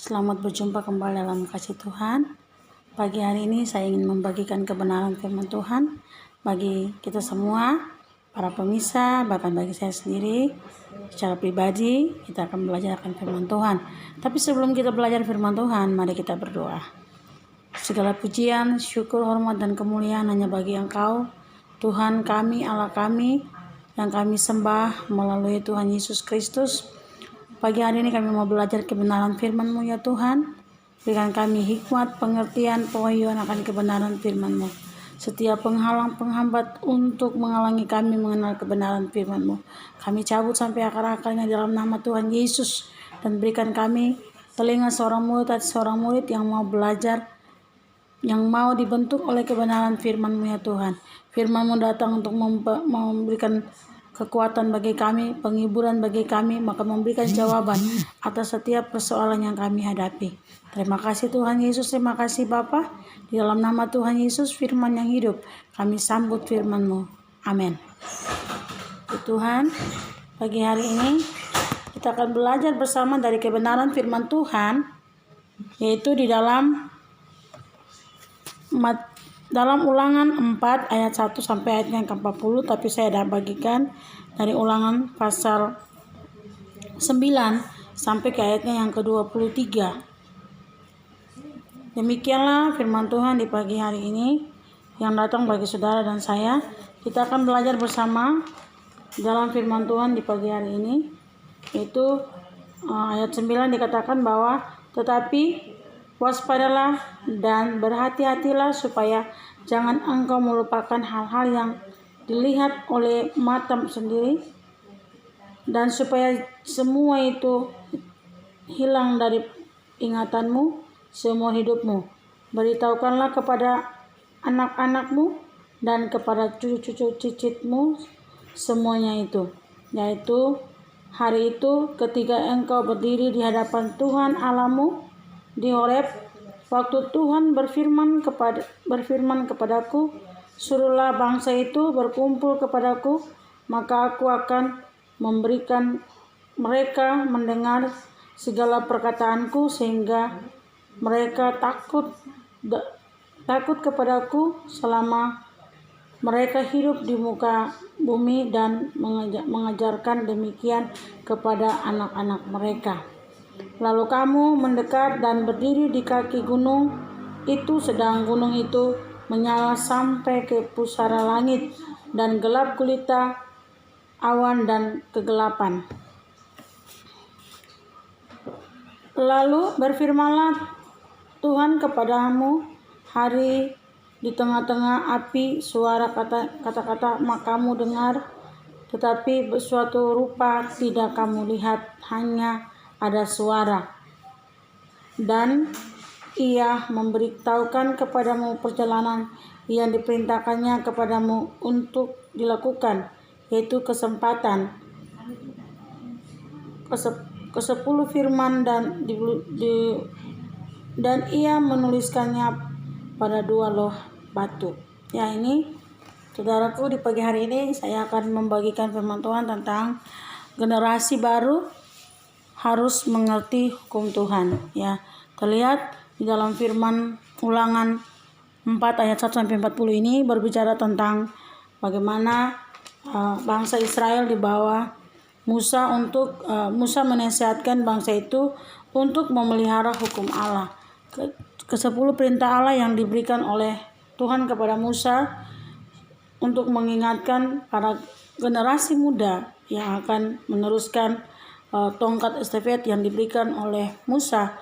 Selamat berjumpa kembali dalam kasih Tuhan. Pagi hari ini saya ingin membagikan kebenaran firman Tuhan bagi kita semua, para pemirsa, bahkan bagi saya sendiri. Secara pribadi kita akan belajar akan firman Tuhan. Tapi sebelum kita belajar firman Tuhan, mari kita berdoa. Segala pujian, syukur, hormat, dan kemuliaan hanya bagi Engkau, Tuhan kami, Allah kami, yang kami sembah melalui Tuhan Yesus Kristus. Pagi hari ini kami mau belajar kebenaran firman-Mu ya Tuhan. Berikan kami hikmat, pengertian, pengayoan akan kebenaran firman-Mu. Setiap penghalang, penghambat untuk menghalangi kami mengenal kebenaran firman-Mu, kami cabut sampai akar-akarnya dalam nama Tuhan Yesus. Dan berikan kami telinga seorang murid yang mau belajar, yang mau dibentuk oleh kebenaran firman-Mu ya Tuhan. Firman-Mu datang untuk memberikan kekuatan bagi kami, penghiburan bagi kami, maka memberikan jawaban atas setiap persoalan yang kami hadapi. Terima kasih Tuhan Yesus, terima kasih Bapa. Di dalam nama Tuhan Yesus, firman yang hidup, kami sambut firman-Mu. Amin. Tuhan, pagi hari ini kita akan belajar bersama dari kebenaran firman Tuhan, yaitu di dalam Ulangan 4 ayat 1 sampai ayat yang ke-40, tapi saya dah bagikan dari Ulangan pasal 9 sampai ke ayatnya yang ke-23. Demikianlah firman Tuhan di pagi hari ini yang datang bagi saudara dan saya. Kita akan belajar bersama dalam firman Tuhan di pagi hari ini, yaitu ayat 9 dikatakan bahwa tetapi waspadalah dan berhati-hatilah supaya jangan engkau melupakan hal-hal yang dilihat oleh matamu sendiri, dan supaya semua itu hilang dari ingatanmu seumur hidupmu. Beritahukanlah kepada anak-anakmu dan kepada cucu-cucu cicitmu semuanya itu, yaitu hari itu ketika engkau berdiri di hadapan Tuhan Allahmu di Horeb, waktu Tuhan berfirman kepadaku, suruhlah bangsa itu berkumpul kepadaku, maka aku akan memberikan mereka mendengar segala perkataanku, sehingga mereka takut kepadaku selama mereka hidup di muka bumi, dan mengajarkan demikian kepada anak-anak mereka. Lalu kamu mendekat dan berdiri di kaki gunung itu, sedang gunung itu menyala sampai ke pusara langit, dan gelap gulita awan dan kegelapan. Lalu berfirmanlah Tuhan kepadamu hari di tengah-tengah api, suara kata-kata kamu dengar, tetapi suatu rupa tidak kamu lihat, hanya ada suara. Dan ia memberitahukan kepadamu perjalanan yang diperintahkannya kepadamu untuk dilakukan, yaitu kesempatan ke-10 firman, dan ia menuliskannya pada 2 loh batu. Ya, ini saudaraku, di pagi hari ini saya akan membagikan firman Tuhan tentang generasi baru harus mengerti hukum Tuhan. Ya, terlihat di dalam firman Ulangan 4 ayat 1 sampai 40 ini berbicara tentang bagaimana bangsa Israel di bawah Musa Musa menasihatkan bangsa itu untuk memelihara hukum Allah. Ke-10 perintah Allah yang diberikan oleh Tuhan kepada Musa untuk mengingatkan para generasi muda yang akan meneruskan tongkat estafet yang diberikan oleh Musa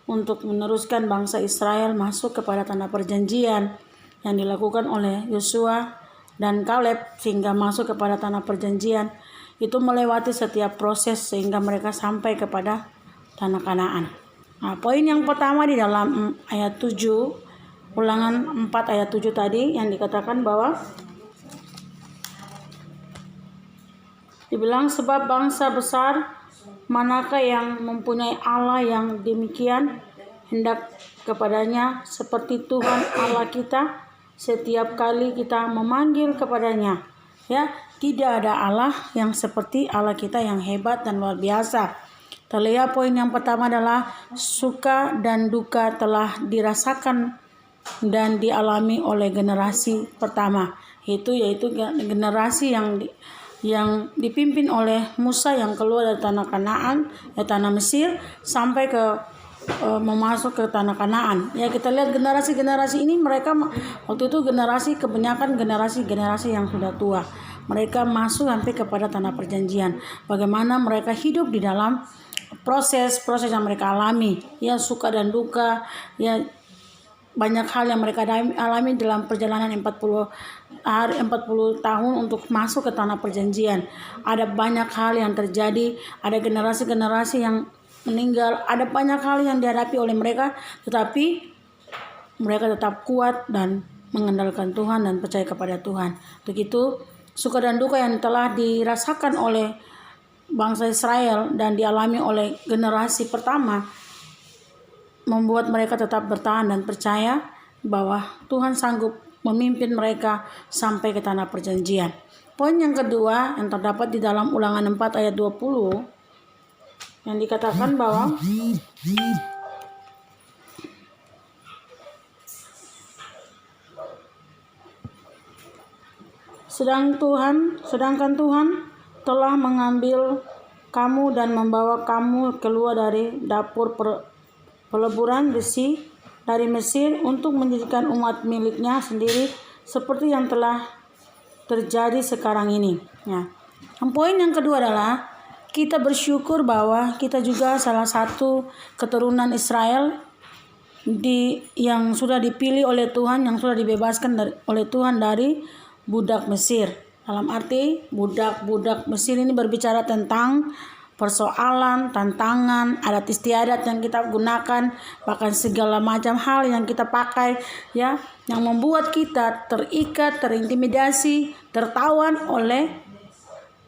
untuk meneruskan bangsa Israel masuk kepada tanah perjanjian yang dilakukan oleh Yosua dan Kaleb, sehingga masuk kepada tanah perjanjian itu melewati setiap proses sehingga mereka sampai kepada tanah Kanaan. Nah, poin yang pertama di dalam ayat 7, Ulangan 4 ayat 7 tadi, yang dikatakan bahwa dibilang, sebab bangsa besar manakah yang mempunyai Allah yang demikian, hendak kepadanya seperti Tuhan Allah kita setiap kali kita memanggil kepadanya. Ya, tidak ada Allah yang seperti Allah kita yang hebat dan luar biasa. Kita lihat poin yang pertama adalah suka dan duka telah dirasakan dan dialami oleh generasi pertama, yaitu generasi yang dipimpin oleh Musa yang keluar dari tanah Kanaan, tanah Mesir, sampai ke memasuk ke tanah Kanaan. Ya, kita lihat generasi-generasi ini, mereka waktu itu kebanyakan generasi yang sudah tua. Mereka masuk sampai kepada tanah perjanjian. Bagaimana mereka hidup di dalam proses yang mereka alami, ya, suka dan duka, ya, banyak hal yang mereka alami dalam perjalanan 40 tahun untuk masuk ke tanah perjanjian. Ada banyak hal yang terjadi, ada generasi-generasi yang meninggal, ada banyak hal yang dihadapi oleh mereka, tetapi mereka tetap kuat dan mengandalkan Tuhan dan percaya kepada Tuhan. Begitu suka dan duka yang telah dirasakan oleh bangsa Israel dan dialami oleh generasi pertama membuat mereka tetap bertahan dan percaya bahwa Tuhan sanggup memimpin mereka sampai ke tanah perjanjian. Poin yang kedua yang terdapat di dalam Ulangan 4 ayat 20 yang dikatakan bahwa sedangkan Tuhan telah mengambil kamu dan membawa kamu keluar dari dapur peleburan besi dari Mesir untuk menjadikan umat miliknya sendiri seperti yang telah terjadi sekarang ini. Ya. Poin yang kedua adalah kita bersyukur bahwa kita juga salah satu keturunan Israel yang sudah dipilih oleh Tuhan, yang sudah dibebaskan oleh Tuhan dari budak Mesir. Dalam arti budak Mesir ini berbicara tentang persoalan, tantangan, adat istiadat yang kita gunakan, bahkan segala macam hal yang kita pakai, ya, yang membuat kita terikat, terintimidasi, tertawan oleh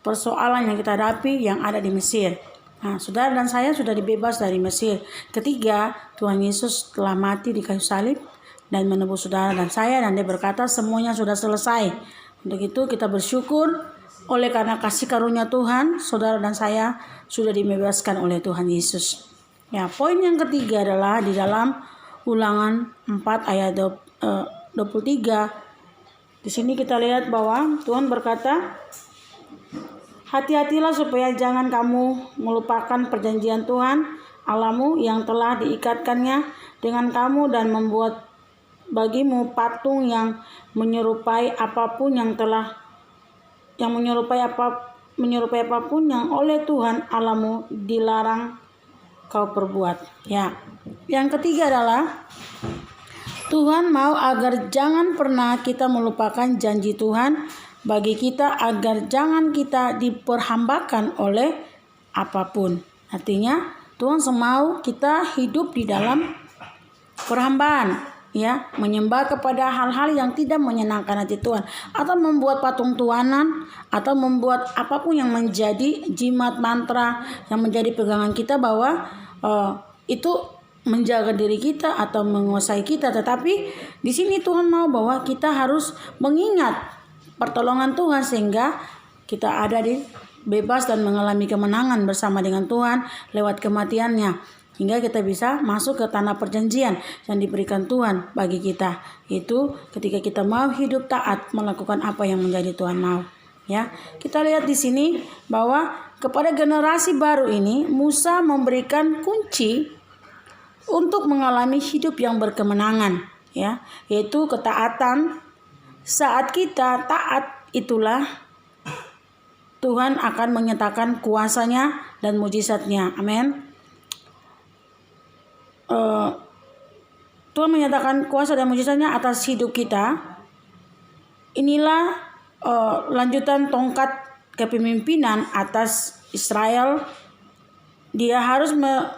persoalan yang kita hadapi yang ada di Mesir. Nah, saudara dan saya sudah dibebas dari Mesir. Ketiga, Tuhan Yesus telah mati di kayu salib dan menebus saudara dan saya, dan Dia berkata semuanya sudah selesai. Untuk itu kita bersyukur oleh karena kasih karunia Tuhan, saudara dan saya sudah dibebaskan oleh Tuhan Yesus. Ya, poin yang ketiga adalah di dalam Ulangan 4 ayat 23. Di sini kita lihat bahwa Tuhan berkata, hati-hatilah supaya jangan kamu melupakan perjanjian Tuhan Allahmu yang telah diikatkannya dengan kamu dan membuat bagimu patung yang menyerupai apapun yang oleh Tuhan Allahmu dilarang kau perbuat. Ya. Yang ketiga adalah Tuhan mau agar jangan pernah kita melupakan janji Tuhan bagi kita, agar jangan kita diperhambakan oleh apapun. Artinya Tuhan semau kita hidup di dalam perhambaan, ya, menyembah kepada hal-hal yang tidak menyenangkan hati Tuhan, atau membuat patung tuanan, atau membuat apapun yang menjadi jimat mantra yang menjadi pegangan kita bahwa itu menjaga diri kita atau menguasai kita. Tetapi di sini Tuhan mau bahwa kita harus mengingat pertolongan Tuhan sehingga kita ada di bebas dan mengalami kemenangan bersama dengan Tuhan lewat kematiannya, hingga kita bisa masuk ke tanah perjanjian yang diberikan Tuhan bagi kita. Itu ketika kita mau hidup taat melakukan apa yang menjadi Tuhan mau. Ya, kita lihat di sini bahwa kepada generasi baru ini Musa memberikan kunci untuk mengalami hidup yang berkemenangan, ya, yaitu ketaatan. Saat kita taat, itulah Tuhan akan menyatakan kuasanya dan mujizatnya. Amin. Tuhan menyatakan kuasa dan mujizatnya atas hidup kita. Inilah lanjutan tongkat kepemimpinan atas Israel. Dia harus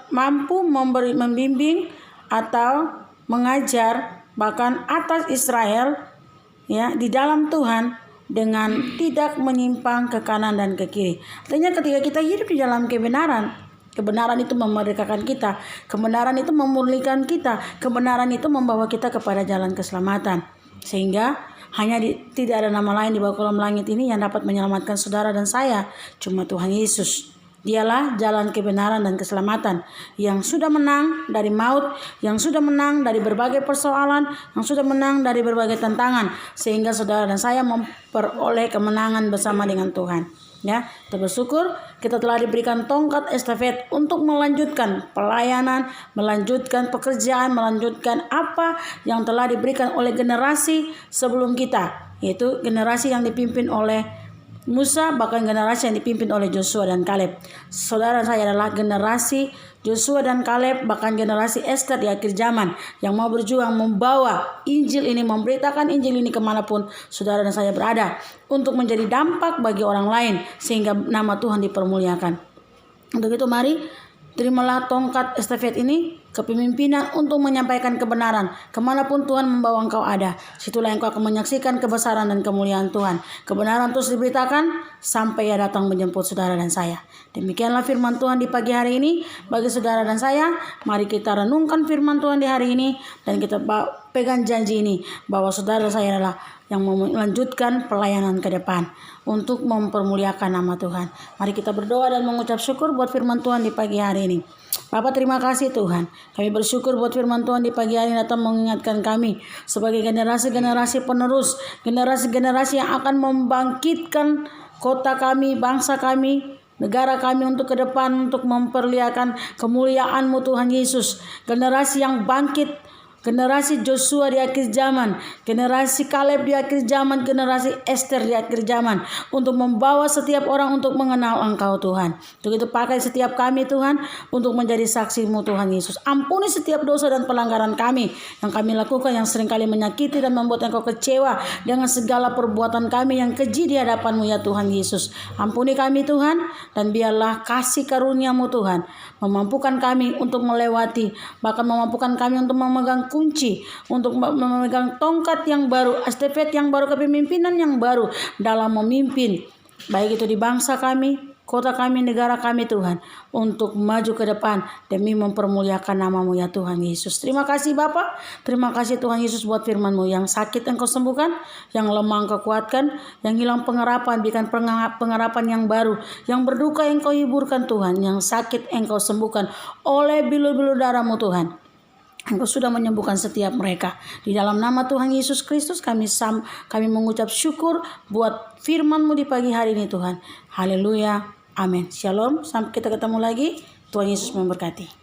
mampu membimbing atau mengajar bahkan atas Israel, ya, di dalam Tuhan dengan tidak menyimpang ke kanan dan ke kiri. Artinya ketika kita hidup di dalam kebenaran itu memerdekakan kita, kebenaran itu memurnikan kita, kebenaran itu membawa kita kepada jalan keselamatan. Sehingga tidak ada nama lain di bawah kolom langit ini yang dapat menyelamatkan saudara dan saya, cuma Tuhan Yesus. Dialah jalan kebenaran dan keselamatan, yang sudah menang dari maut, yang sudah menang dari berbagai persoalan, yang sudah menang dari berbagai tantangan, sehingga saudara dan saya memperoleh kemenangan bersama dengan Tuhan. Ya, kita bersyukur kita telah diberikan tongkat estafet untuk melanjutkan pelayanan, melanjutkan pekerjaan, melanjutkan apa yang telah diberikan oleh generasi sebelum kita, yaitu generasi yang dipimpin oleh Musa, bahkan generasi yang dipimpin oleh Joshua dan Kaleb. Saudara saya adalah generasi Joshua dan Kaleb, bahkan generasi Esther di akhir zaman, yang mau berjuang membawa Injil ini, memberitakan Injil ini kemanapun saudara dan saya berada, untuk menjadi dampak bagi orang lain, sehingga nama Tuhan dipermuliakan. Untuk itu mari terimalah tongkat estafet ini, kepemimpinan untuk menyampaikan kebenaran kemanapun Tuhan membawa engkau ada. Situlah engkau akan menyaksikan kebesaran dan kemuliaan Tuhan. Kebenaran terus diberitakan sampai Ia datang menjemput saudara dan saya. Demikianlah firman Tuhan di pagi hari ini bagi saudara dan saya. Mari kita renungkan firman Tuhan di hari ini, dan kita pegang janji ini bahwa saudara dan saya adalah yang melanjutkan pelayanan ke depan untuk mempermuliakan nama Tuhan. Mari kita berdoa dan mengucap syukur buat firman Tuhan di pagi hari ini. Bapa, terima kasih Tuhan. Kami bersyukur buat firman Tuhan di pagi hari ini datang mengingatkan kami sebagai generasi-generasi penerus, generasi-generasi yang akan membangkitkan kota kami, bangsa kami, negara kami untuk ke depan, untuk memperlihatkan kemuliaan-Mu Tuhan Yesus. Generasi yang bangkit, generasi Joshua di akhir zaman, generasi Kaleb di akhir zaman, generasi Esther di akhir zaman, untuk membawa setiap orang untuk mengenal Engkau Tuhan. Untuk itu pakai setiap kami Tuhan untuk menjadi saksi-Mu Tuhan Yesus. Ampuni setiap dosa dan pelanggaran kami yang kami lakukan, yang seringkali menyakiti dan membuat Engkau kecewa dengan segala perbuatan kami yang keji di hadapan-Mu ya Tuhan Yesus. Ampuni kami Tuhan, dan biarlah kasih karunia-Mu Tuhan memampukan kami untuk melewati, bahkan memampukan kami untuk memegang kunci, untuk memegang tongkat yang baru, estafet yang baru, kepemimpinan yang baru dalam memimpin, baik itu di bangsa kami, kota kami, negara kami Tuhan, untuk maju ke depan demi mempermuliakan nama-Mu ya Tuhan Yesus. Terima kasih Bapa, terima kasih Tuhan Yesus buat firman-Mu. Yang sakit Engkau sembuhkan, yang lemah Engkau kuatkan, yang hilang pengharapan berikan pengharapan yang baru, yang berduka Engkau hiburkan Tuhan, yang sakit Engkau sembuhkan oleh bilur-bilur darah-Mu Tuhan. Engkau sudah menyembuhkan setiap mereka. Di dalam nama Tuhan Yesus Kristus kami mengucap syukur buat firman-Mu di pagi hari ini Tuhan. Haleluya. Amin. Shalom. Sampai kita ketemu lagi. Tuhan Yesus memberkati.